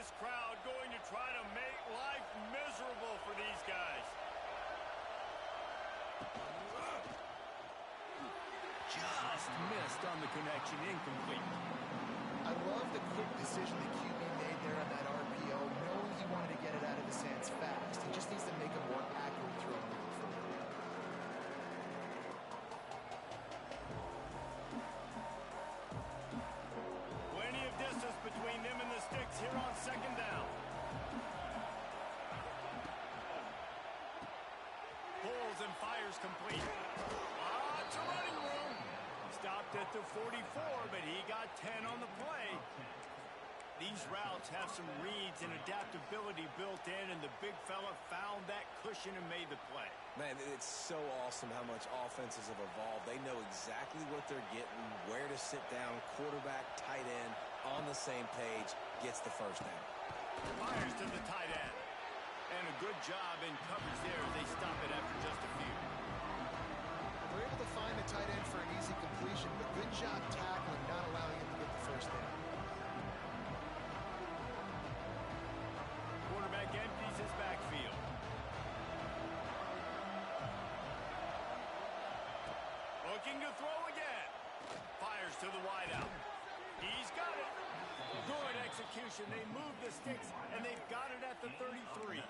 this crowd going to try to make life miserable for these guys. Just missed on the connection, incomplete. I love the quick decision the QB made there on that RPO, knowing he wanted to get it out of his hands fast. He just needs to make a more accurate throw moving forward. Plenty of distance between them and the sticks here on second down. Pulls and fires complete. Lots of running room. Stopped at the 44, but he got 10 on the play. These routes have some reads and adaptability built in, and the big fella found that cushion and made the play. Man, it's so awesome how much offenses have evolved. They know exactly what they're getting, where to sit down, quarterback, tight end, on the same page, gets the first down. Fires to the tight end. And a good job in coverage there as they stop it after just a few. We're able to find the tight end for an easy completion, but good job tackling, not allowing him to get the first down. Quarterback empties his backfield. Looking to throw again. Fires to the wideout. He's got it. Good execution. They move the sticks, and they've got it at the 33.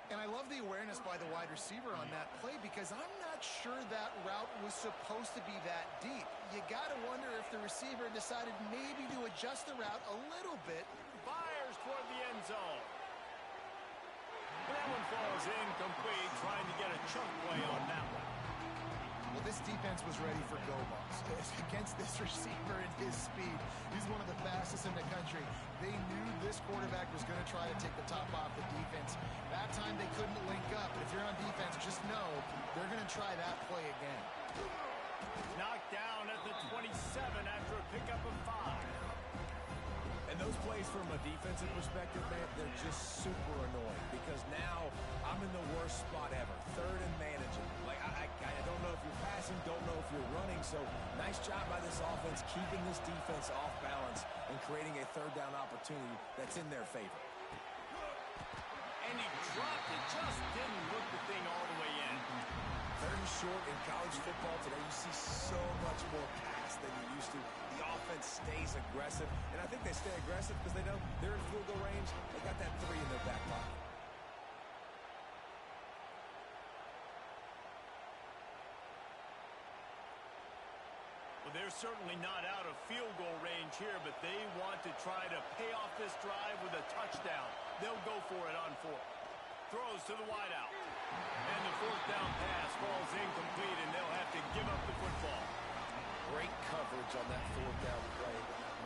And I love the awareness by the wide receiver on that play because I'm not sure that route was supposed to be that deep. You got to wonder if the receiver decided maybe to adjust the route a little bit. Fires toward the end zone. And that one falls incomplete, trying to get a chunk play on that one. Well, this defense was ready for go balls. Against this receiver and his speed, he's one of the fastest in the country. They knew this quarterback was going to try to take the top off the defense. That time they couldn't link up. But if you're on defense, just know they're going to try that play again. Knocked down at the 27 after a pickup of 5. And those plays from a defensive perspective, man, they're just super annoying because now I'm in the worst spot ever. Third and managing. Like, I don't know if you're passing, don't know if you're running. So nice job by this offense keeping this defense off balance and creating a third down opportunity that's in their favor. And he dropped it. Just didn't look the thing all the way in. Third and short in college football today, you see so much more pass than you used to. The offense stays aggressive, and I think they stay aggressive because they know they're in field goal range. They got that 3 in their back pocket. Well, they're certainly not out of field goal range here, but they want to try to pay off this drive with a touchdown. They'll go for it on 4th. Throws to the wideout. And the 4th down pass falls incomplete, and they'll have to give up the football. Great coverage on that 4th down play.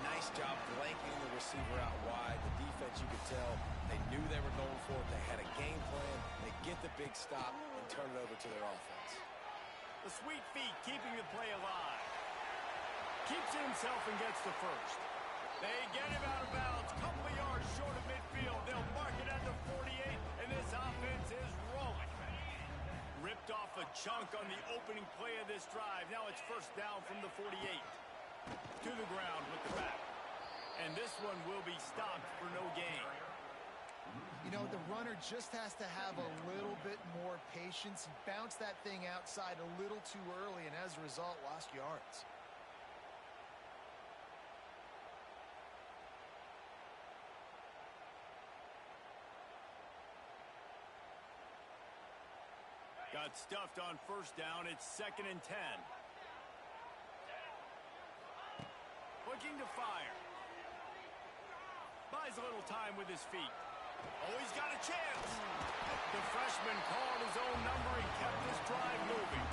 Nice job blanking the receiver out wide. The defense, you could tell, they knew they were going for it. They had a game plan. They get the big stop and turn it over to their offense. The sweet feet keeping the play alive. Keeps it himself and gets the first. They get him out of bounds. Couple of yards short of midfield. They'll mark it at the 48, and this offense is rolling. Ripped off a chunk on the opening play of this drive. Now it's first down from the 48. To the ground with the back. And this one will be stopped for no gain. You know, the runner just has to have a little bit more patience. He bounced that thing outside a little too early, and as a result, lost yards. Got stuffed on first down. It's 2nd and 10. Looking to fire. Buys a little time with his feet. Oh, he's got a chance. The freshman called his own number and kept this drive moving.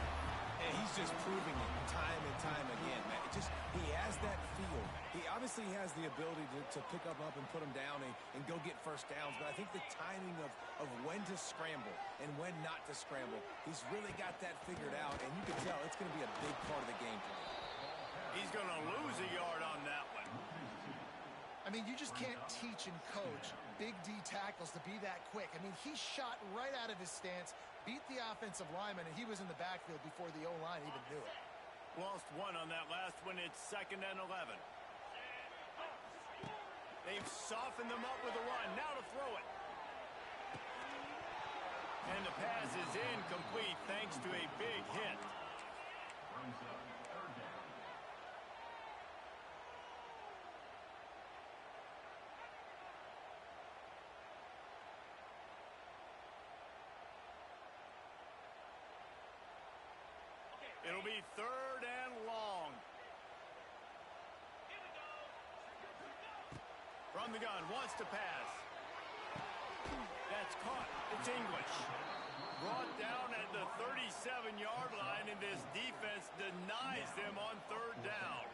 And he's just proving it time and time again, man. He has that feel. He obviously has the ability to pick up and put him down and go get first downs, but I think the timing of when to scramble and when not to scramble, he's really got that figured out, and you can tell it's going to be a big part of the game plan. He's going to lose a yard on that one. I mean, you just can't teach and coach big D tackles to be that quick. I mean, he shot right out of his stance, beat the offensive lineman, and he was in the backfield before the O-line even knew it. Lost one on that last one. It's 2nd and 11. They've softened them up with a run. Now to throw it. And the pass is incomplete thanks to a big hit. It'll be 3rd and long. From the gun, wants to pass. That's caught. It's English. Brought down at the 37-yard line, and this defense denies them on 3rd down.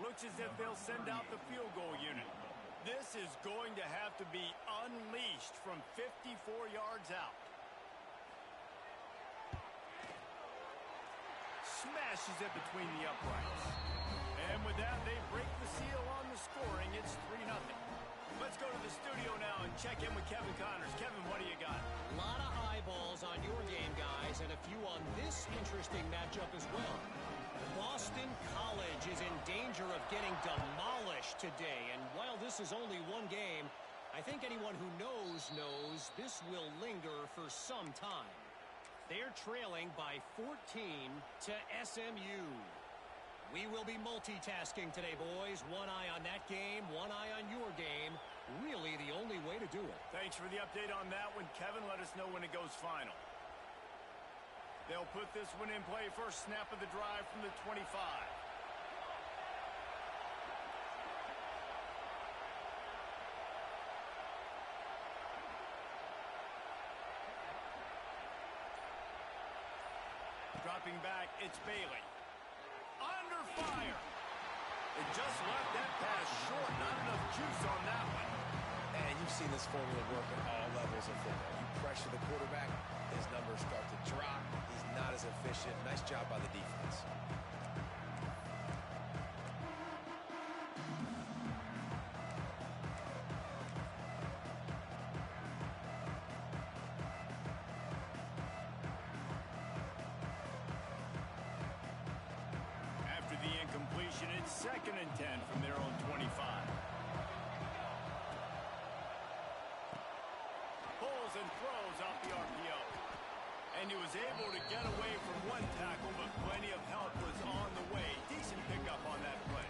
Looks as if they'll send out the field goal unit. This is going to have to be unleashed from 54 yards out. Smashes it between the uprights. And with that, they break the seal on the scoring. It's 3-0. Let's go to the studio now and check in with Kevin Connors. Kevin, what do you got? A lot of eyeballs on your game, guys, and a few on this interesting matchup as well. Boston College is in danger of getting demolished today, and while this is only one game, I think anyone who knows this will linger for some time. They're trailing by 14 to SMU. We will be multitasking today, boys. One eye on that game, one eye on your game. Really the only way to do it. Thanks for the update on that one, Kevin. Let us know when it goes final. They'll put this one in play. First snap of the drive from the 25. Dropping back, it's Bailey. Under fire. It just left that pass short. Not enough juice on that one. And you've seen this formula work at all levels of football. You pressure the quarterback, his numbers start to drop. He's not as efficient. Nice job by the defense. It's 2nd and 10 from their own 25. Pulls and throws off the RPO. And he was able to get away from one tackle, but plenty of help was on the way. Decent pickup on that play.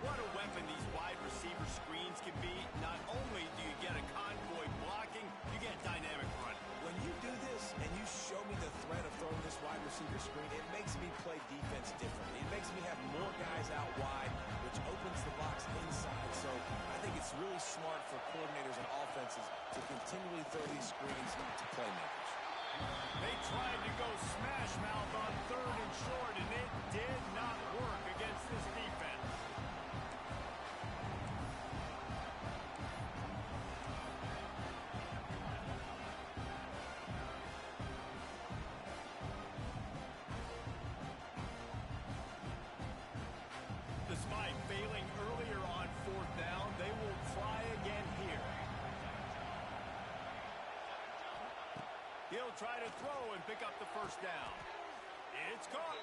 What a weapon these wide receiver screens can be. Not only do you get a convoy blocking, you get dynamic running. When you do this and you show me the threat of throwing this wide receiver screen, it makes me play defense differently. It makes me have more guys out wide, which opens the box inside. So I think it's really smart for coordinators and offenses to continually throw these screens to playmakers. They tried to go smash mouth on 3rd and short, and it did not work against this defense. Despite failing earlier on 4th down, they will try again here. He'll try to throw and pick up the 1st down. It's caught.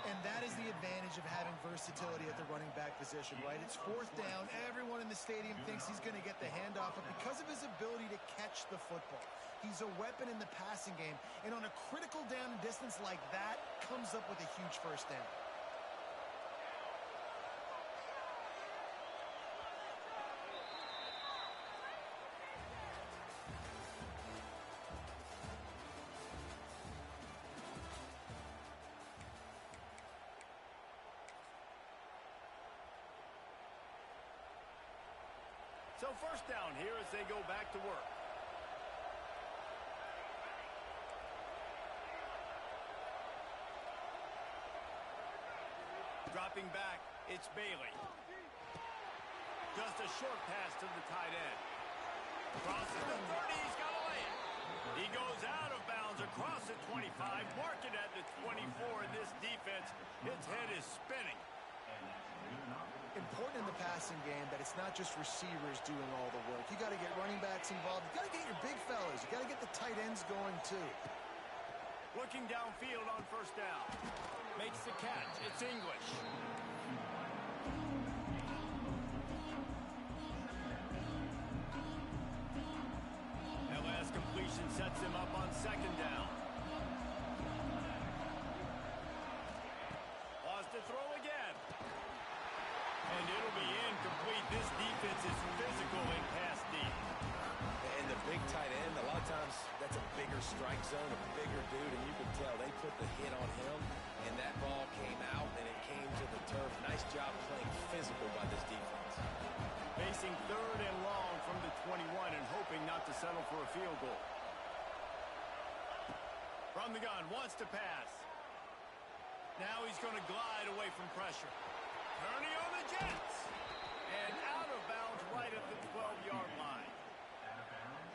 And that is the advantage of having versatility at the running back position, right? It's 4th down. Everyone in the stadium thinks he's going to get the handoff, but because of his ability to catch the football, he's a weapon in the passing game. And on a critical down and distance like that, comes up with a huge 1st down. So 1st down here as they go back to work. Dropping back, it's Bailey. Just a short pass to the tight end. Crosses the 30, he's got to lay it. He goes out of bounds across the 25, mark it at the 24, and this defense, its head is spinning. Important in the passing game that it's not just receivers doing all the work. You got to get running backs involved. You got to get your big fellas. You got to get the tight ends going too. Looking downfield on 1st down. Makes the catch. It's English. formation sets him up on second down. Wants to throw again. And it'll be incomplete. This defense is physical in pass deep. And the big tight end, a lot of times that's a bigger strike zone, a bigger dude, and you can tell they put the hit on him, and that ball came out, and it came to the turf. Nice job playing physical by this defense. Facing third and long from the 21 and hoping not to settle for a field goal. From the gun, wants to pass. Now he's going to glide away from pressure. Turning on the Jets. And out of bounds right at the 12-yard line.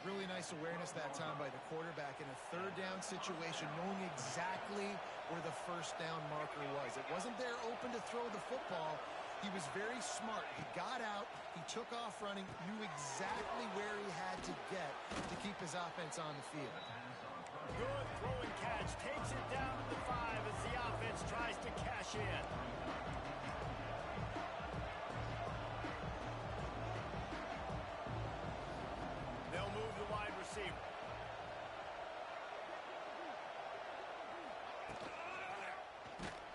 Really nice awareness that time by the quarterback in a third down situation, knowing exactly where the first down marker was. It wasn't there open to throw the football. He was very smart. He got out, he took off running, knew exactly where he had to get to keep his offense on the field. Good throwing catch, takes it down to the 5 as the offense tries to cash in. They'll move the wide receiver.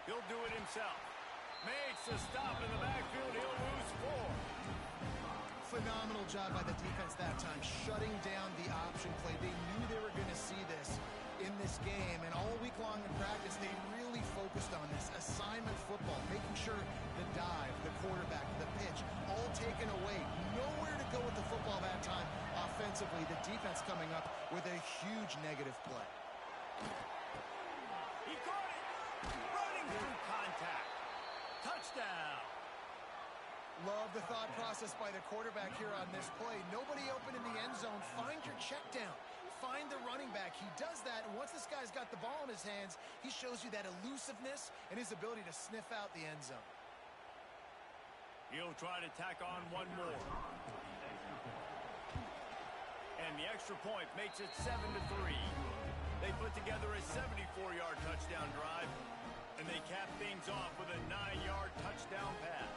He'll do it himself. Makes a stop in the backfield. He'll lose 4. Phenomenal job by the defense that time, shutting down the option play. They knew they were going to see this in this game, and all week long in practice, they really focused on this assignment football, making sure the dive, the quarterback, the pitch, all taken away. Nowhere to go with the football that time offensively. The defense coming up with a huge negative play. He caught it! Running through contact. Touchdown! Love the thought process by the quarterback here on this play. Nobody open in the end zone. Find your check down. Find the running back. He does that, and once this guy's got the ball in his hands, he shows you that elusiveness and his ability to sniff out the end zone. He'll try to tack on one more. And the extra point makes it 7-3. They put together a 74-yard touchdown drive, and they cap things off with a 9-yard touchdown pass.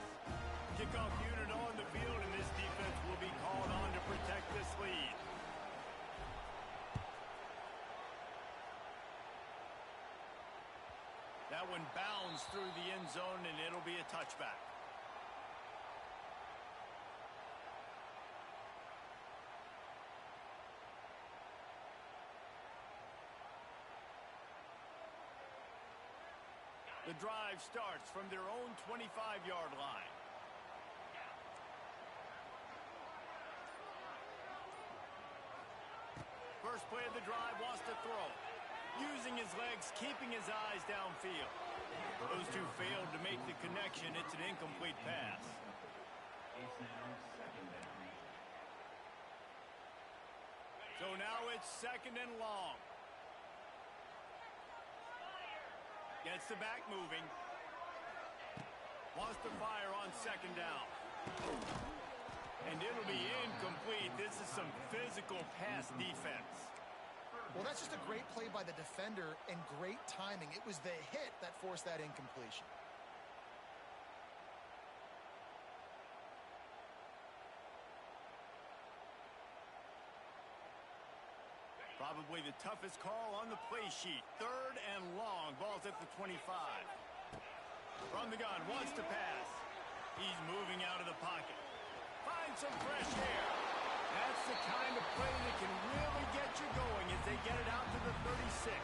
Kickoff unit on the field, and this defense will be called on to protect this lead. That one bounds through the end zone, and it'll be a touchback. The drive starts from their own 25-yard line. First play of the drive, wants to throw. Using his legs, keeping his eyes downfield. Those two failed to make the connection. It's an incomplete pass. So now it's second and long. Gets the back moving. Wants to fire on second down. And it'll be incomplete. This is some physical pass defense. Well, that's just a great play by the defender and great timing. It was the hit that forced that incompletion. Probably the toughest call on the play sheet. Third and long. Ball's at the 25. From the gun, wants to pass. He's moving out of the pocket. Finds some fresh air. That's the kind of play that can really get you going as they get it out to the 36.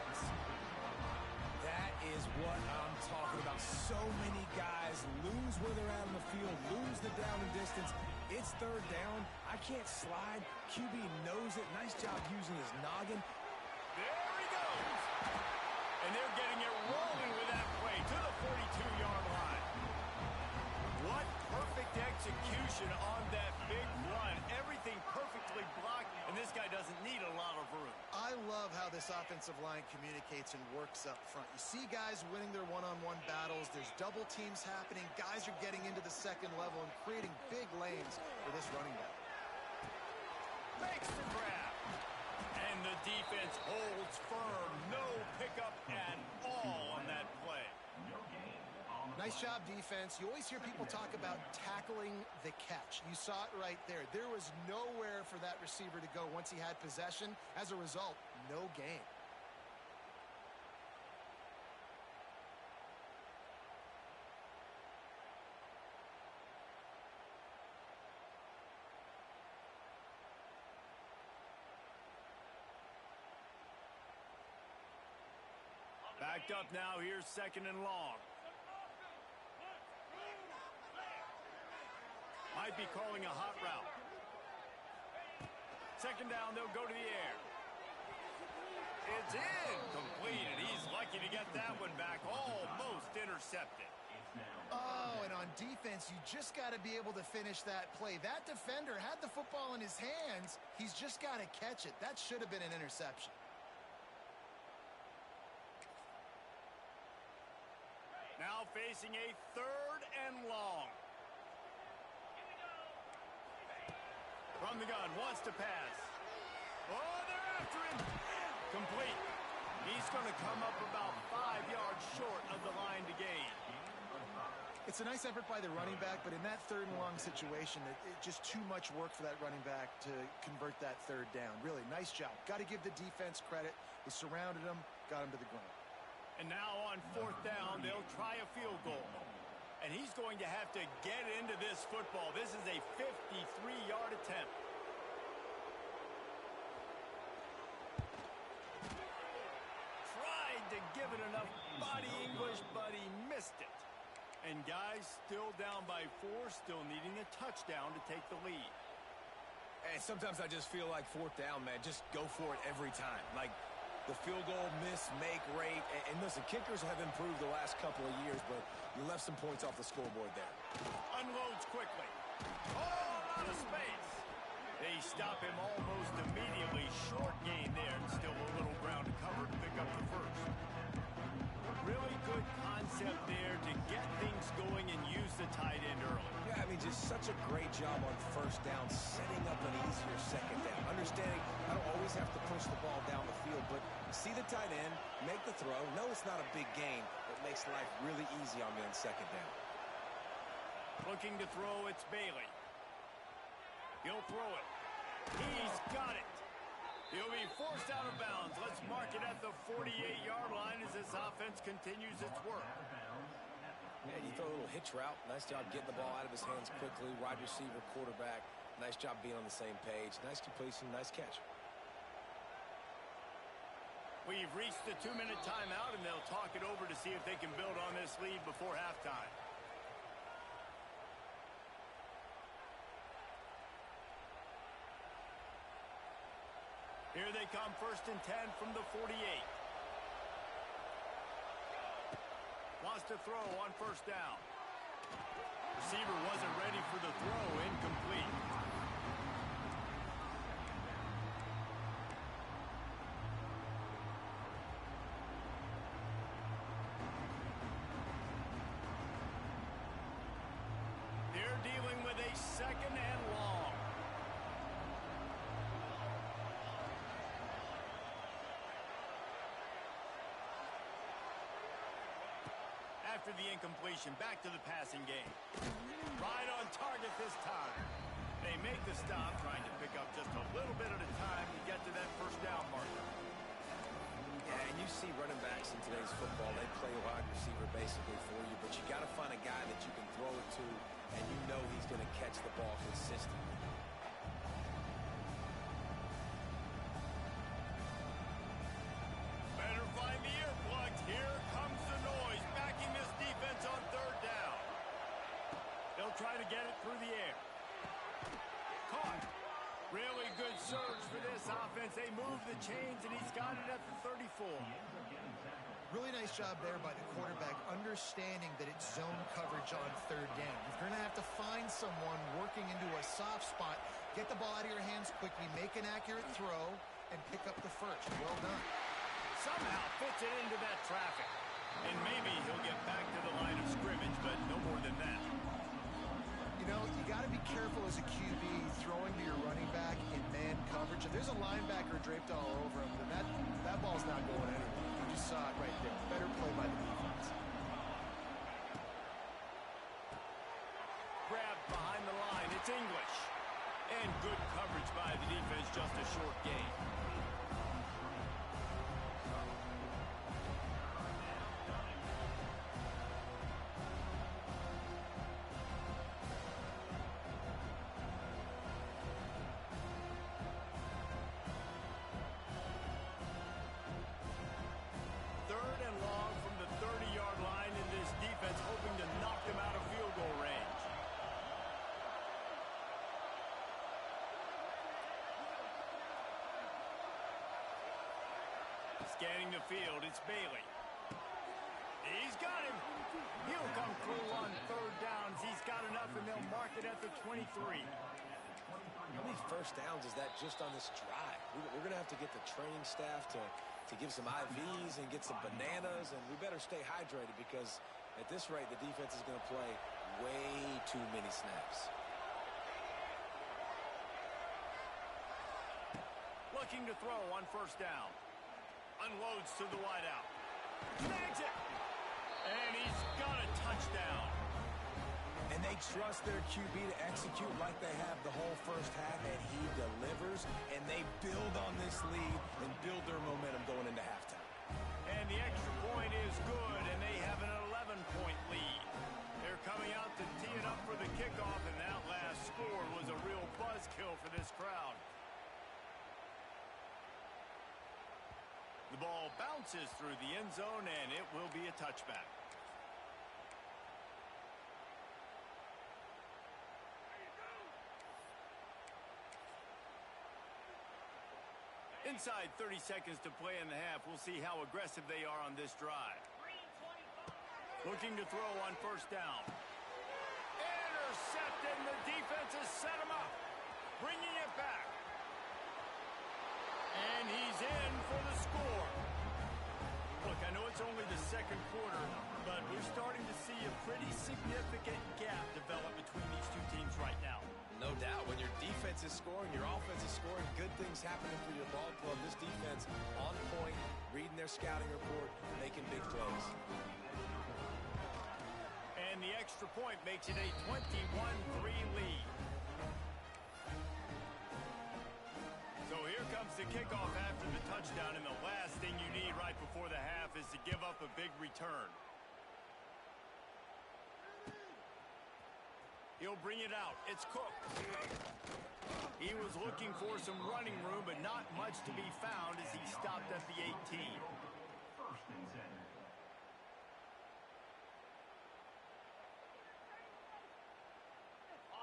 That is what I'm talking about. So many guys lose where they're at on the field, lose the down and distance. It's third down. I can't slide. QB knows it. Nice job using his noggin. There he goes. And they're getting it rolling with that play to the 42-yard line. What perfect execution on that big run. Everything perfectly blocked, and this guy doesn't need a lot of room. I love how this offensive line communicates and works up front. You see guys winning their one-on-one battles. There's double teams happening. Guys are getting into the second level and creating big lanes for this running back. Makes the grab. And the defense holds firm. No pickup at all on that play. Nice job, defense. You always hear people talk about tackling the catch. You saw it right there. There was nowhere for that receiver to go once he had possession. As a result, no gain. Backed up now. Here's 2nd and long. Might be calling a hot route. 2nd down, they'll go to the air. It's incomplete, and he's lucky to get that one back. Almost intercepted. Oh, and on defense, you just got to be able to finish that play. That defender had the football in his hands. He's just got to catch it. That should have been an interception. Now facing a 3rd and long. From the gun, wants to pass. Oh, they're after him. Complete. He's going to come up about 5 yards short of the line to gain. It's a nice effort by the running back, but in that 3rd and long situation, it's just too much work for that running back to convert that 3rd down. Really, nice job. Got to give the defense credit. They surrounded him, got him to the ground. And now on 4th down, they'll try a field goal. And he's going to have to get into this football. This is a 53-yard attempt. Tried to give it enough body English, but he missed it. And guys, still down by 4, still needing a touchdown to take the lead. And sometimes I just feel like 4th down, man, just go for it every time. Like, the field goal miss-make rate. And listen, kickers have improved the last couple of years, but you left some points off the scoreboard there. Unloads quickly. Oh, out of space. They stop him almost immediately. Short gain there, and still a little ground to cover to pick up the 1st. Really good concept there to get things going and use the tight end early. Yeah, I mean, just such a great job on 1st down, setting up an easier 2nd down. Understanding I don't always have to push the ball down the field, but see the tight end, make the throw. No, it's not a big gain, but makes life really easy on me on 2nd down. Looking to throw, it's Bailey. He'll throw it. He's got it. He'll be forced out of bounds. Let's mark it at the 48-yard line as this offense continues its work. Yeah, you throw a little hitch route. Nice job getting the ball out of his hands quickly. Wide receiver, quarterback. Nice job being on the same page. Nice completion, nice catch. We've reached the 2-minute timeout, and they'll talk it over to see if they can build on this lead before halftime. Here they come, 1st and 10 from the 48. Wants to throw on 1st down. Receiver wasn't ready for the throw, incomplete. They're dealing with a 2nd and long. After the incompletion, back to the passing game. Right on target this time. They make the stop, trying to pick up just a little bit at a time to get to that 1st down marker. Yeah, and you see running backs in today's football, they play wide receiver basically for you, but you got to find a guy that you can throw it to, and you know he's going to catch the ball consistently. Better find the earplugs. Here comes the noise, backing this defense on 3rd down. They'll try to get it through the air. Caught. Really good surge for this offense. They move the chains, and he's got it at the 34. Really nice job there by the quarterback, understanding that it's zone coverage on 3rd down. You're going to have to find someone working into a soft spot, get the ball out of your hands quickly, make an accurate throw, and pick up the 1st. Well done. Somehow fits it into that traffic. And maybe he'll get back to the line of scrimmage, but no more than that. You know, you got to be careful as a QB throwing to your running back in man coverage. If there's a linebacker draped all over him, then that ball's not going anywhere. You just saw it right there. Better play by the defense. coverage by the defense, just a short gain. Third and long from the 30-yard line, in this defense hoping to knock them out of field goal range. Scanning the field, it's Bailey. He's got him. He'll come through on third downs. He's got enough, and they'll mark it at the 23. How many first downs is that just on this drive? We're going to have to get the training staff to give some IVs and get some bananas, and we better stay hydrated because at this rate, the defense is going to play way too many snaps. Looking to throw on first down. Unloads to the wideout. Snags it! And he's got a touchdown. And they trust their QB to execute like they have the whole first half, and he delivers, and they build on this lead and build their momentum going into halftime. And the extra point is good, and they have an 11-point lead. They're coming out to tee it up for the kickoff, and that last score was a real buzzkill for this crowd. The ball bounces through the end zone, and it will be a touchback. Inside 30 seconds to play in the half. We'll see how aggressive they are on this drive. Looking to throw on first down. Intercepted, and the defense has set him up. Bringing it back. And he's in for the score. Look, I know it's only the second quarter, but we're starting to see a pretty significant gap develop between these two teams right now. No doubt, when your defense is scoring, your offense is scoring, good things happening for your ball club. This defense on point, reading their scouting report, making big plays. And the extra point makes it a 21-3 lead. So here comes the kickoff after the touchdown, and the last thing you need right before the half is to give up a big return. He'll bring it out. It's Cook. He was looking for some running room, but not much to be found as he stopped at the 18.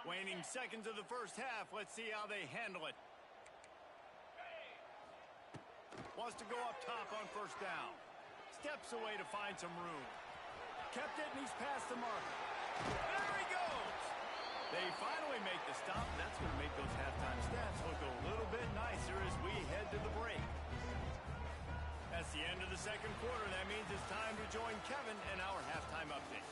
Waning seconds of the first half. Let's see how they handle it. Wants to go up top on first down. Steps away to find some room. Kept it, and he's past the mark. There he goes! They finally make the stop. That's going to make those halftime stats look a little bit nicer as we head to the break. That's the end of the second quarter. That means it's time to join Kevin in our halftime update.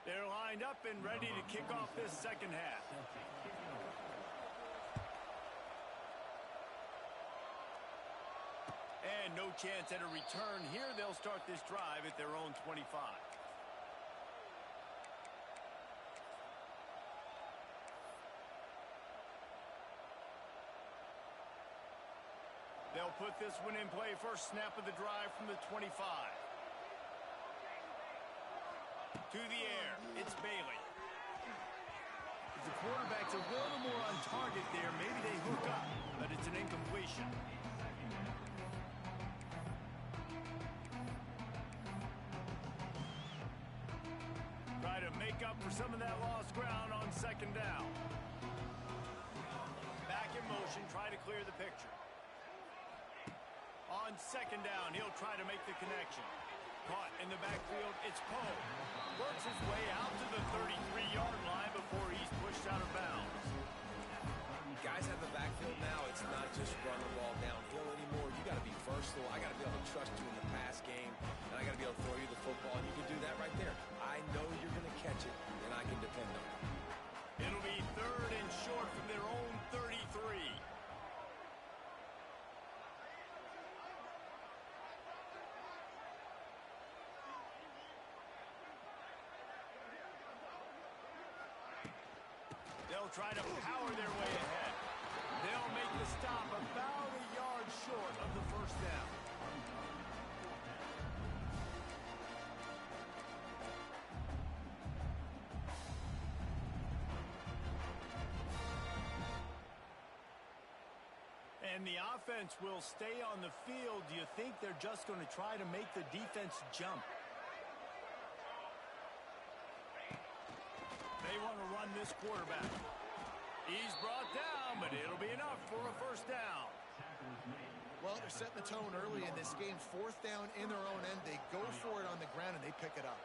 They're lined up and ready to kick off this second half. And no chance at a return here. They'll start this drive at their own 25. They'll put this one in play. First snap of the drive from the 25. To the air, it's Bailey. If the quarterback's a little more on target there, maybe they hook up, but it's an incompletion. Try to make up for some of that lost ground on second down. Back in motion, try to clear the picture. On second down, he'll try to make the connection. Caught in the backfield, it's Poe. Works his way out to the 33-yard line before he's pushed out of bounds. Guys have the backfield now. It's not just run the ball downhill anymore. You got to be versatile. I got to be able to trust you in the pass game, and I got to be able to throw you the football, and you can do that right there. I know you're going to catch it, and I can depend on it. It'll be third and short from their own 33. try to power their way ahead. They'll make the stop about a yard short of the first down. And the offense will stay on the field. Do you think they're just going to try to make the defense jump? They want to run this quarterback. He's brought down, but it'll be enough for a first down. Well, they're setting the tone early in this game. Fourth down in their own end. They go for it on the ground, and they pick it up.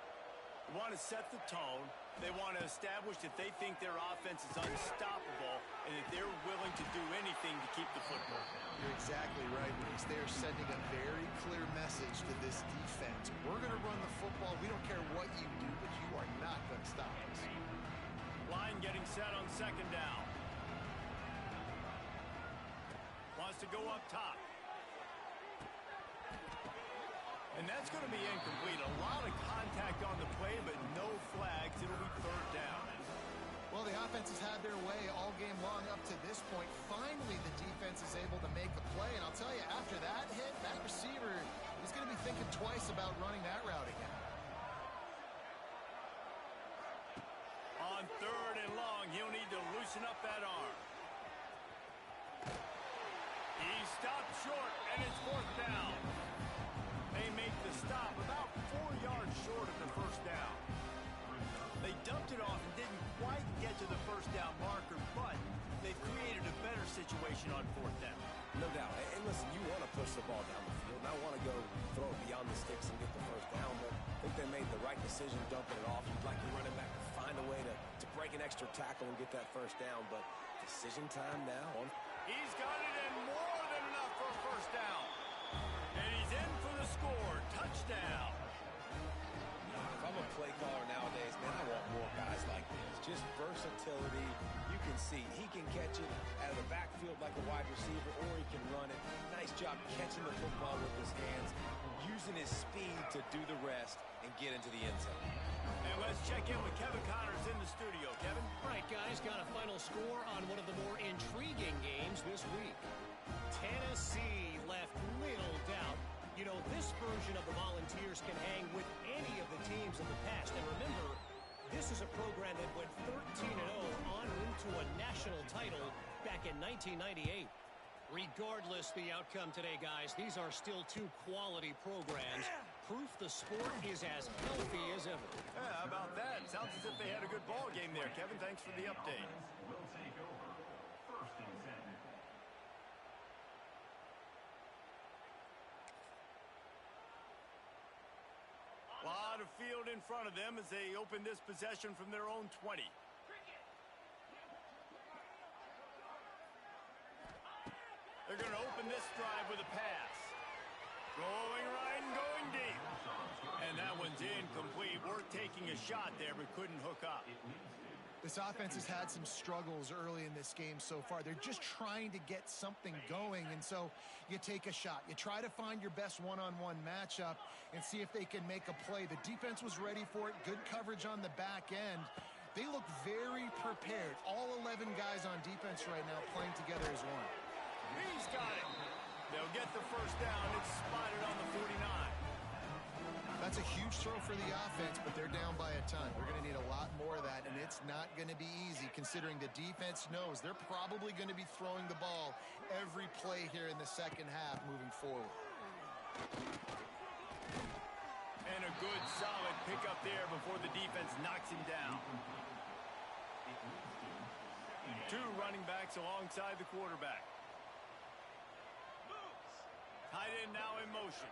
They want to set the tone. They want to establish that they think their offense is unstoppable and that they're willing to do anything to keep the football. You're exactly right, Reese. They are sending a very clear message to this defense. We're going to run the football. We don't care what you do, but you are not going to stop us. Line getting set on second down. Wants to go up top. And that's going to be incomplete. A lot of contact on the play, but no flags. It'll be third down. Well, the offense has had their way all game long up to this point. Finally, the defense is able to make a play. And I'll tell you, after that hit, that receiver is going to be thinking twice about running that route again. On third and long, he'll need to loosen up that arm. He stopped short, and it's fourth down. They make the stop about 4 yards short of the first down. They dumped it off and didn't quite get to the first down marker, but they've created a better situation on fourth down. No doubt. And listen, you want to push the ball down the field. Not want to go throw it beyond the sticks and get the first down, but I think they made the right decision dumping it off. You'd like your running back to find a way to break an extra tackle and get that first down, but decision time now. He's got it in more than enough for a first down. And he's in for the score. Touchdown. If I'm a play caller nowadays, man, I want more guys like this. Just versatility. You can see he can catch it out of the backfield like a wide receiver, or he can run it. Nice job catching the football with his hands, using his speed to do the rest and get into the end zone. And let's check in with Kevin Connors in the studio. Kevin? All right, guys, got a final score on one of the more intriguing games this week. Tennessee left little doubt. You know, this version of the Volunteers can hang with any of the teams in the past. And remember, this is a program that went 13-0 en route to a national title back in 1998. Regardless the outcome today, guys, these are still two quality programs. Proof the sport is as healthy as ever. Yeah, how about that? Sounds as if they had a good ball game there. Kevin, thanks for the update. A lot of field in front of them as they open this possession from their own 20. They're going to open this drive with a pass. Going right and going deep. And that one's incomplete. Worth taking a shot there, but couldn't hook up. This offense has had some struggles early in this game so far. They're just trying to get something going, and so you take a shot. You try to find your best one-on-one matchup and see if they can make a play. The defense was ready for it. Good coverage on the back end. They look very prepared. All 11 guys on defense right now playing together as one. He's got it. They'll get the first down. It's spotted on the 49. That's a huge throw for the offense, but they're down by a ton. We're going to need a lot more of that, and it's not going to be easy considering the defense knows they're probably going to be throwing the ball every play here in the second half moving forward. And a good, solid pickup there before the defense knocks him down. Two running backs alongside the quarterback. Tight end now in motion.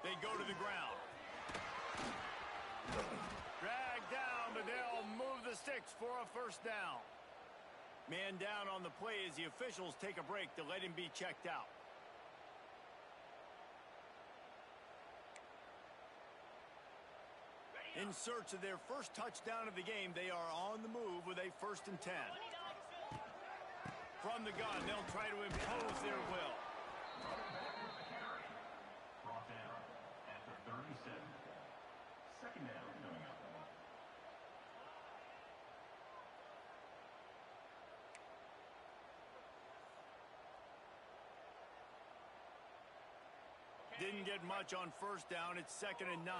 They go to the ground. Dragged down, but they'll move the sticks for a first down. Man down on the play as the officials take a break to let him be checked out. In search of their first touchdown of the game, they are on the move with a 1st and 10. From the gun, they'll try to impose their will. didn't get much on first down. It's 2nd and 9.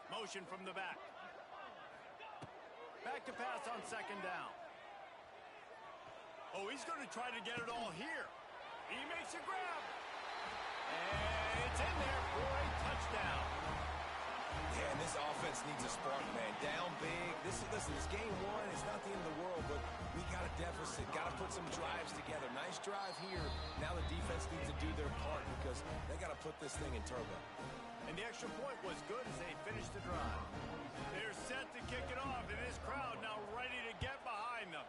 Motion from the back. Back to pass on 2nd down. Oh, he's going to try to get it all here. He makes a grab. And it's in there for a touchdown. Yeah, and this offense needs a spark, man. Down big. Listen, this game one. It's not the end of the world, but we got a deficit. Got to put some drives together. Nice drive here. Now the defense needs to do their part because they got to put this thing in turbo. And the extra point was good as they finished the drive. They're set to kick it off, and this crowd now ready to get behind them.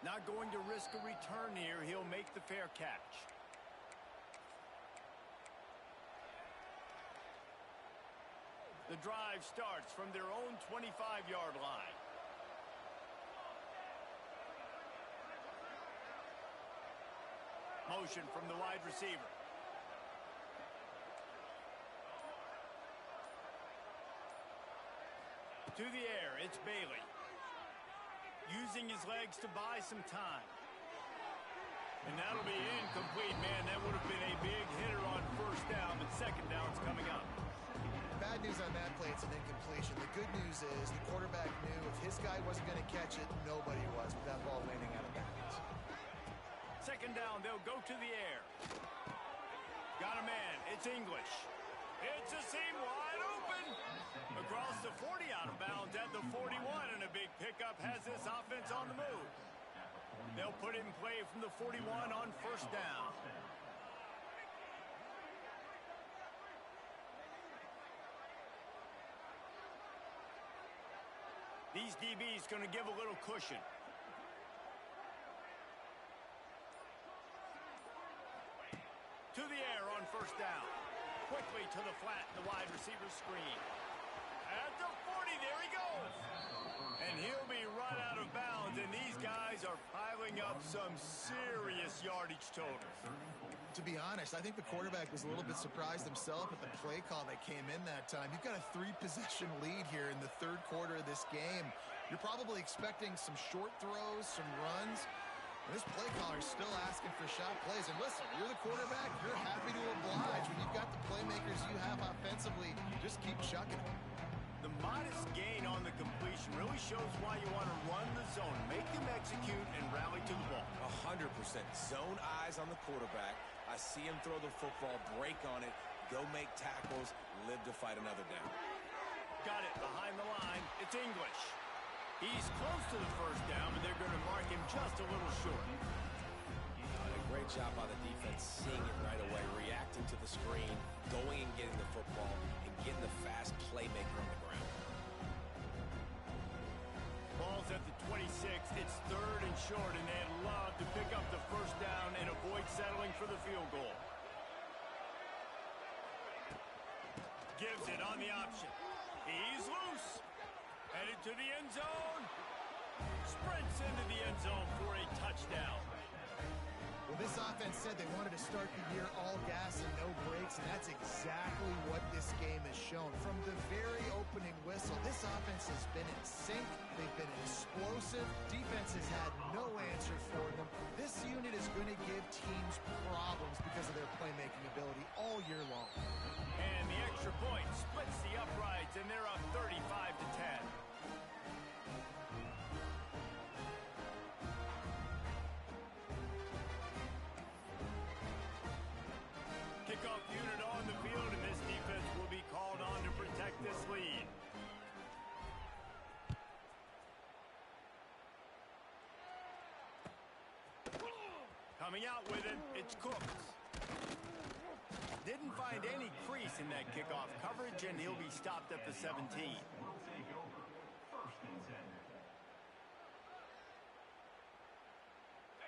Not going to risk a return here. He'll make the fair catch. The drive starts from their own 25-yard line. Motion from the wide receiver. To the air, it's Bailey. Using his legs to buy some time. And that'll be incomplete, man. That would have been a big hitter on first down, but 2nd down's coming up. Bad news on that play, it's an incompletion. The good news is the quarterback knew if his guy wasn't going to catch it, nobody was with that ball landing out of bounds. 2nd down, they'll go to the air. Got a man, it's English. It's a seam wide open. Across the 40, out of bounds at the 41, and a big pickup has this offense on the move. They'll put it in play from the 41 on first down. These DBs going to give a little cushion. To the air on first down. Quickly to the flat, the wide receiver screen. At the 40, there he goes. And he'll be right out of bounds, and these guys are piling up some serious yardage totals. To be honest, I think the quarterback was a little bit surprised himself at the play call that came in that time. You've got a 3-possession lead here in the 3rd quarter of this game. You're probably expecting some short throws, some runs. And this play caller's still asking for shot plays. And listen, you're the quarterback. You're happy to oblige. When you've got the playmakers you have offensively, just keep chucking them. The modest gain on the completion really shows why you want to run the zone, make them execute, and rally to the ball. 100%. Zone eyes on the quarterback. I see him throw the football, break on it, go make tackles, live to fight another down. Got it behind the line. It's English. He's close to the first down, but they're going to mark him just a little short. A great job by the defense, seeing it right away, reacting to the screen, going and getting the football, and getting the fast playmaker on the ground. Ball's at the 26. It's 3rd and short, and they'd love to pick up the first down and avoid settling for the field goal. Gives it on the option. He's loose. Headed to the end zone. Sprints into the end zone for a touchdown. Well, this offense said they wanted to start the year all gas and no brakes, and that's exactly what this game has shown. From the very opening whistle, this offense has been in sync. They've been explosive. Defense has had no answer for them. This unit is going to give teams problems because of their playmaking ability all year long. And the extra point splits the uprights, and they're up 35-10. Kickoff unit on the field, and this defense will be called on to protect this lead. Coming out with it, it's Cooks. Didn't find any crease in that kickoff coverage, and he'll be stopped at the 17.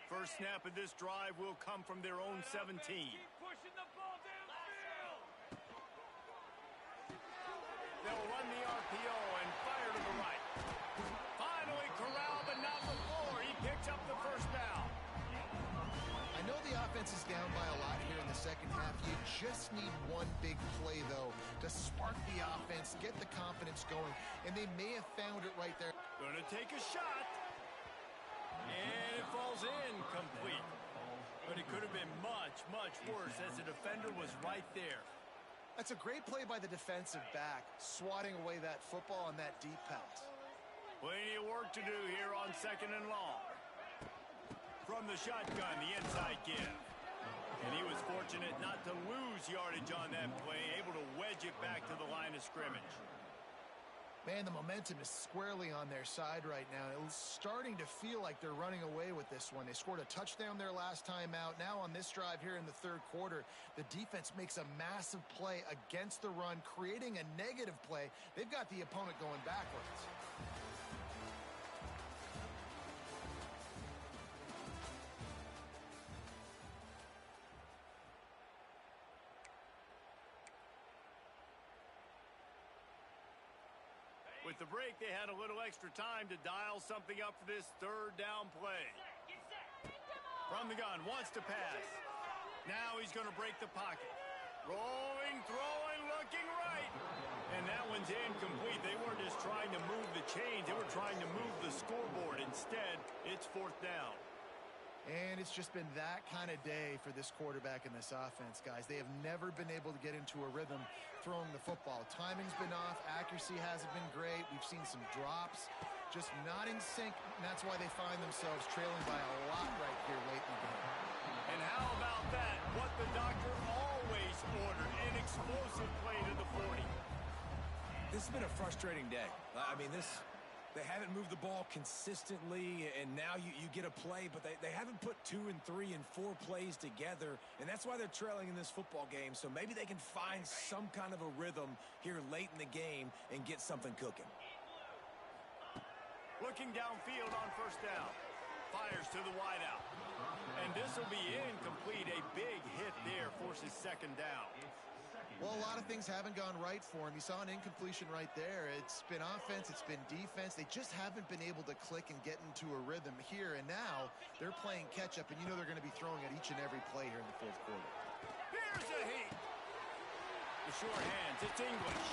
First snap of this drive will come from their own 17. Keep pushing the ball downfield. They'll run the RPO and fire to the right. Finally corralled, but not before. He picks up the first down. I know the offense is down by a lot here in the second half. You just need one big play, though, to spark the offense, get the confidence going, and they may have found it right there. Gonna take a shot. And it falls in complete. But it could have been much, much worse as the defender was right there. That's a great play by the defensive back, swatting away that football on that deep pass. Plenty of work to do here on 2nd and long. From the shotgun, the inside give. And he was fortunate not to lose yardage on that play, able to wedge it back to the line of scrimmage. Man, the momentum is squarely on their side right now. It's starting to feel like they're running away with this one. They scored a touchdown their last time out. Now on this drive here in the 3rd quarter, the defense makes a massive play against the run, creating a negative play. They've got the opponent going backwards. With the break, they had a little extra time to dial something up for this 3rd down play. From the gun, wants to pass. Now he's going to break the pocket. Rolling, throwing, looking right. And that one's incomplete. They weren't just trying to move the chains. They were trying to move the scoreboard. Instead, it's 4th down. And it's just been that kind of day for this quarterback and this offense, guys. They have never been able to get into a rhythm throwing the football. Timing's been off. Accuracy hasn't been great. We've seen some drops, just not in sync. And that's why they find themselves trailing by a lot right here late in the game. And how about that? What the doctor always ordered, an explosive play to the 40. This has been a frustrating day. I mean, they haven't moved the ball consistently, and now you get a play, but they haven't put 2 and 3 and 4 plays together, and that's why they're trailing in this football game. So maybe they can find some kind of a rhythm here late in the game and get something cooking. Looking downfield on 1st down. Fires to the wideout. And this will be incomplete. A big hit there forces 2nd down. Well, a lot of things haven't gone right for him. You saw an incompletion right there. It's been offense, it's been defense. They just haven't been able to click and get into a rhythm here. And now they're playing catch-up, and you know they're going to be throwing at each and every play here in the 4th quarter. Here's a heat. The short hands, it's English.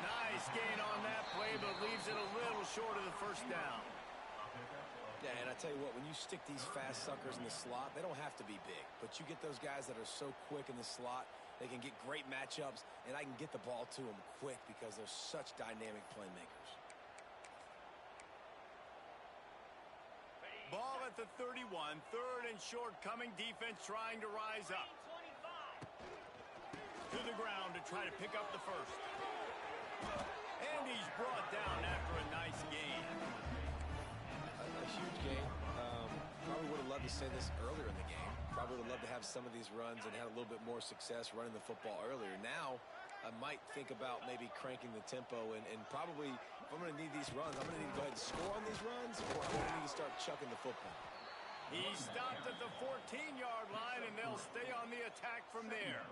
Nice gain on that play, but leaves it a little short of the 1st down. Yeah, and I tell you what, when you stick these fast suckers in the slot, they don't have to be big. But you get those guys that are so quick in the slot, they can get great matchups, and I can get the ball to them quick because they're such dynamic playmakers. Ball at the 31, 3rd and short coming, defense trying to rise up. To the ground to try to pick up the 1st. And he's brought down after a nice gain. A huge game. Probably would have loved to say this earlier in the game. Probably would have loved to have some of these runs and had a little bit more success running the football earlier. Now, I might think about maybe cranking the tempo and probably, if I'm going to need these runs, I'm going to need to go ahead and score on these runs, or I'm going to need to start chucking the football. He stopped at the 14-yard line, and they'll stay on the attack from there.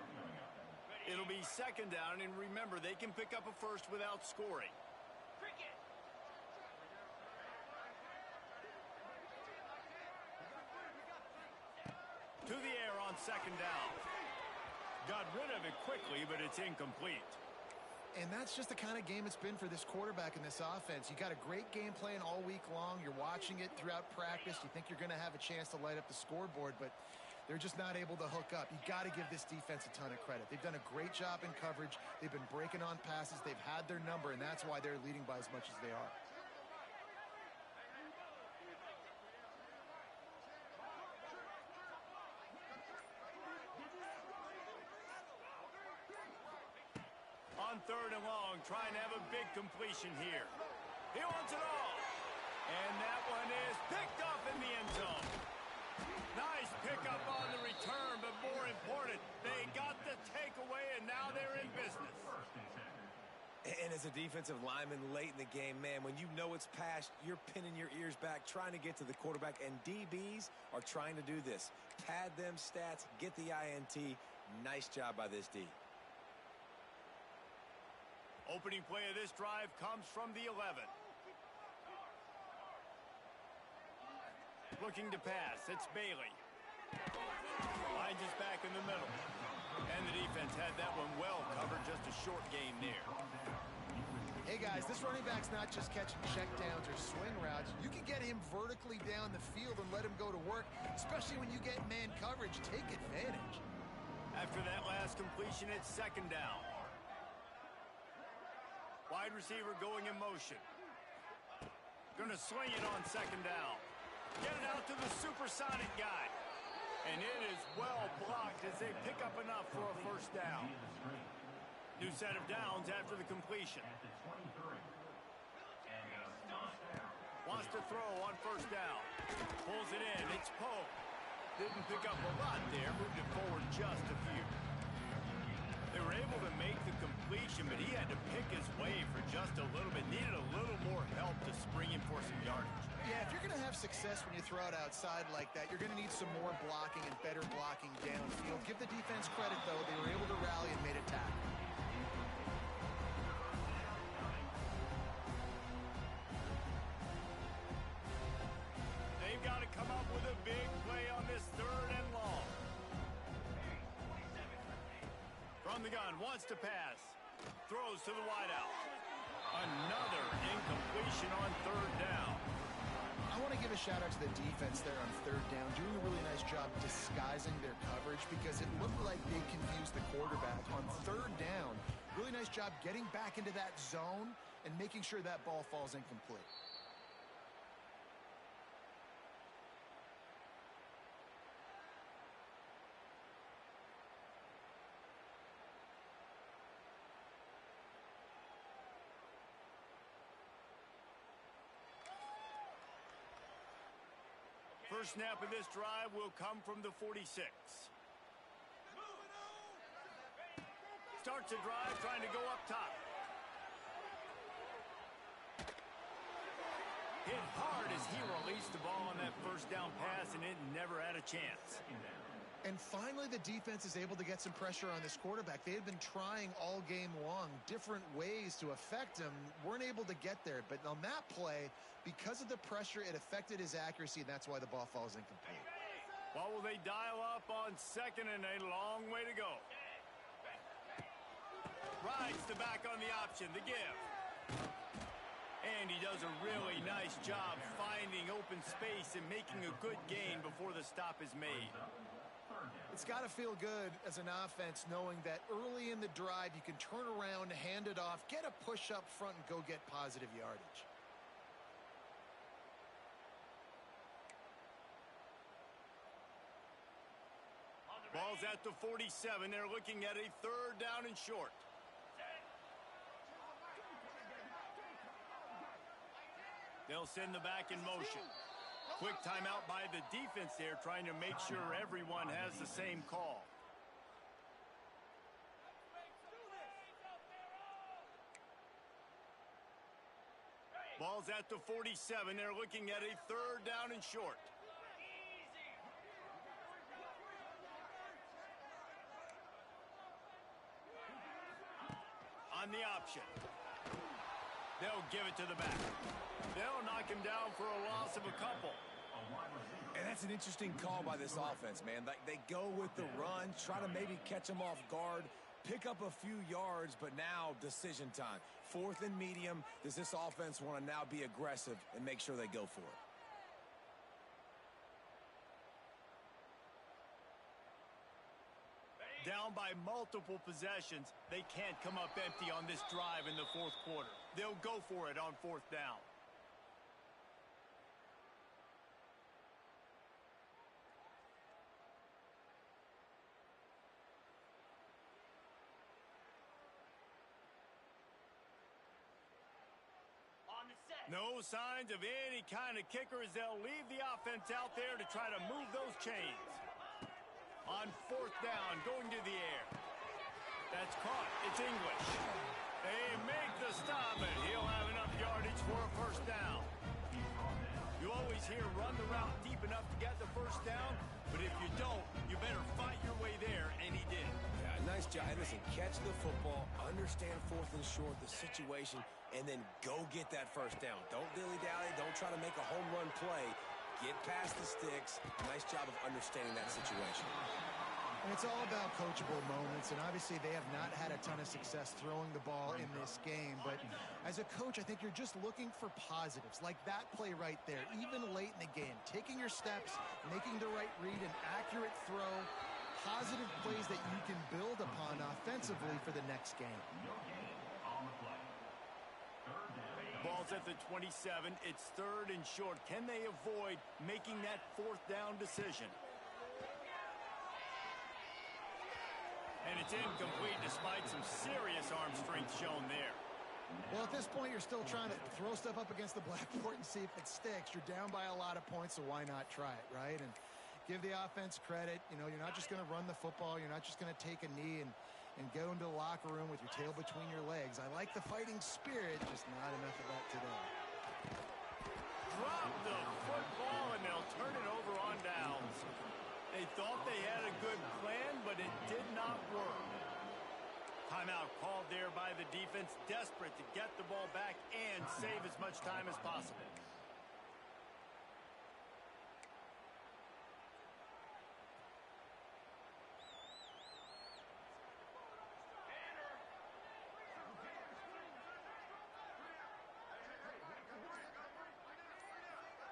It'll be 2nd down, and remember, they can pick up a 1st without scoring. To the air on 2nd down. Got rid of it quickly, but it's incomplete. And that's just the kind of game it's been for this quarterback and this offense. You got a great game plan all week long. You're watching it throughout practice. You think you're going to have a chance to light up the scoreboard, but they're just not able to hook up. You got to give this defense a ton of credit. They've done a great job in coverage. They've been breaking on passes. They've had their number, and that's why they're leading by as much as they are. On 3rd and long, trying to have a big completion here. He wants it all. And that one is picked up in the end zone. Nice pickup on the return, but more important, they got the takeaway, and now they're in business. And as a defensive lineman late in the game, man, when you know it's past, you're pinning your ears back, trying to get to the quarterback, and DBs are trying to do this. Pad them stats, get the INT. Nice job by this D. Opening play of this drive comes from the 11. Looking to pass, it's Bailey. Finds his back in the middle. And the defense had that one well covered, just a short gain there. Hey, guys, this running back's not just catching checkdowns or swing routes. You can get him vertically down the field and let him go to work, especially when you get man coverage. Take advantage. After that last completion, it's second down. Wide receiver going in motion. Gonna swing it on second down. Get it out to the supersonic guy. And it is well blocked as they pick up enough for a first down. New set of downs after the completion. Wants to throw on first down. Pulls it in. It's Pope. Didn't pick up a lot there. Moved it forward just a few. They were able to make the completion, but he had to pick his way for just a little bit. Needed a little more help to spring in for some yardage. Yeah, if you're going to have success when you throw it outside like that, you're going to need some more blocking and better blocking downfield. Give the defense credit, though. They were able to rally and made a tackle. They've got to come up with a big play on this third and long. From the gun, wants to pass. Throws to the wideout. Another incompletion on third down. I want to give a shout-out to the defense there on third down, doing a really nice job disguising their coverage because it looked like they confused the quarterback. On third down, really nice job getting back into that zone and making sure that ball falls incomplete. First snap of this drive will come from the 46. Starts the drive trying to go up top. Hit hard as he released the ball on that first down pass, and it never had a chance. And finally, the defense is able to get some pressure on this quarterback. They had been trying all game long different ways to affect him, weren't able to get there. But on that play, because of the pressure, it affected his accuracy, and that's why the ball falls incomplete. What will they dial up on second and a long way to go? Rides the back on the option, the give. And he does a really nice job finding open space and making a good gain before the stop is made. It's got to feel good as an offense knowing that early in the drive you can turn around, hand it off, get a push up front, and go get positive yardage. Ball's at the 47. They're looking at a third down and short. They'll send the back in motion. Quick timeout by the defense there, trying to make sure everyone has the same call. Ball's at the 47. They're looking at a third down and short. On the option. They'll give it to the back. They'll knock him down for a loss of a couple. And that's an interesting call by this offense, man. Like, they go with the run, try to maybe catch him off guard, pick up a few yards, but now decision time. Fourth and medium. Does this offense want to now be aggressive and make sure they go for it? Down by multiple possessions, they can't come up empty on this drive in the fourth quarter. They'll go for it on fourth down. No signs of any kind of kicker as they'll leave the offense out there to try to move those chains. On fourth down, going to the air. That's caught. It's English. They make the stop, and he'll have enough yardage for a first down. You always hear run the route deep enough to get the first down, but if you don't, you better fight your way there, and he did. Yeah, nice job. And listen, catch the football, understand fourth and short, the situation, and then go get that first down. Don't dilly-dally. Don't try to make a home run play. Get past the sticks. Nice job of understanding that situation. And it's all about coachable moments, and obviously they have not had a ton of success throwing the ball in this game. But as a coach, I think you're just looking for positives, like that play right there, even late in the game. Taking your steps, making the right read, an accurate throw, positive plays that you can build upon offensively for the next game. Ball's at the 27. It's 3rd and short. Can they avoid making that 4th down decision? And it's incomplete despite some serious arm strength shown there. Well, at this point, you're still trying to throw stuff up against the blackboard and see if it sticks. You're down by a lot of points, so why not try it, right? And give the offense credit. You know, you're not just going to run the football. You're not just going to take a knee and go into the locker room with your tail between your legs. I like the fighting spirit, just not enough of that today. Drop the football, and they'll turn it over on downs. They thought they had a good plan, but it did not work. Timeout called there by the defense, desperate to get the ball back and save as much time as possible.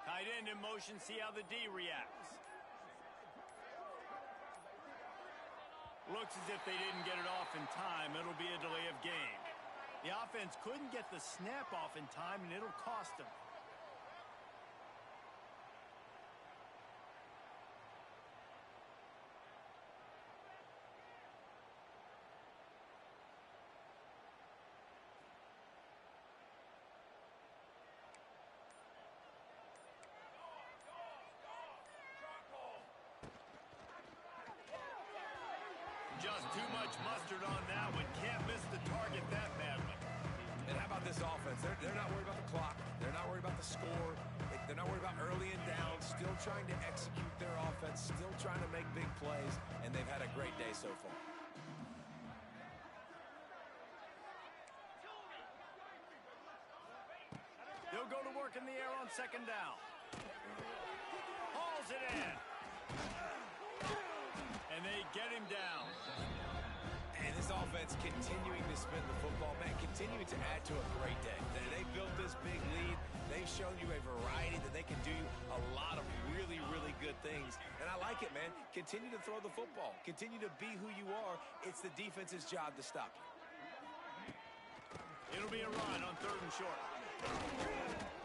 Tight end in motion, see how the D reacts. Looks as if they didn't get it off in time. It'll be a delay of game. The offense couldn't get the snap off in time, and it'll cost them. Just too much mustard on that one. Can't miss the target that badly. And how about this offense? They're not worried about the clock. They're not worried about the score. They're not worried about early and down. Still trying to execute their offense. Still trying to make big plays. And they've had a great day so far. They'll go to work in the air on 2nd down. Hauls it in. And they get him down. And this offense continuing to spin the football, man, continuing to add to a great day. They built this big lead. They've shown you a variety that they can do a lot of really, really good things. And I like it, man. Continue to throw the football. Continue to be who you are. It's the defense's job to stop you. It'll be a run on 3rd and short.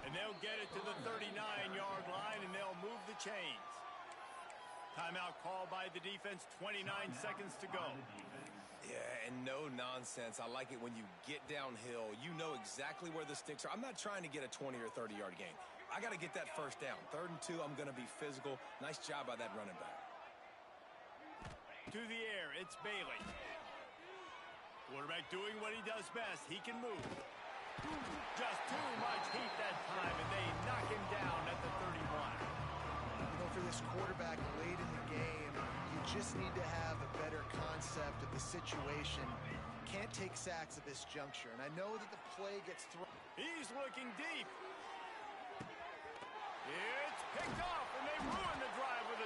And they'll get it to the 39-yard line, and they'll move the chains. Timeout called by the defense, 29 seconds to go. Yeah, and no nonsense. I like it when you get downhill. You know exactly where the sticks are. I'm not trying to get a 20 or 30-yard gain. I got to get that 1st down. 3rd and 2, I'm going to be physical. Nice job by that running back. To the air, it's Bailey. Quarterback doing what he does best. He can move. Just too much heat that time, and they knock him down at the 31. You know, for this quarterback late in the game, you just need to have a better concept of the situation. Can't take sacks at this juncture, and I know that the play gets thrown. He's looking deep. It's picked off, and they ruin the drive with a